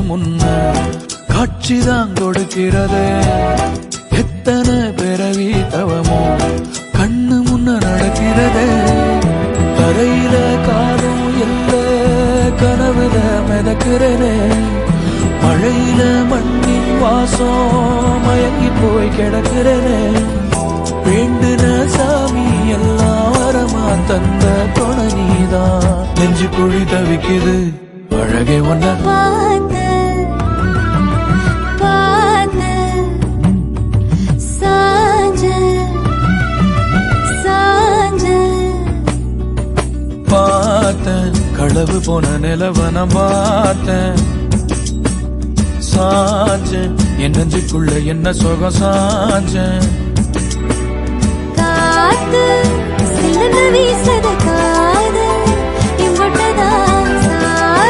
முன்ன காட்சிதான் கொடுக்கிறது. எத்தனை பிறவி தவமோ கண்ணு முன்ன நடக்கிறது. தரையில காலும் இல்ல கனவுல மிதக்கிறனே. மழையில மண்ணின் வாசம் மயங்கி போய் கிடக்கிறனே. வேண்டுன சாமி எல்லாம் வரமா தந்த துணை நீதான். நெஞ்சு குழி தவிக்குது அழகே ஒன்ன பார்த்தேன். களவு போன நிலவன பார்த்தேன். சாஞ்சேன் என் நெஞ்சுக்குள்ள என்ன சுகம் சாஞ்சேன். காத்து வீசத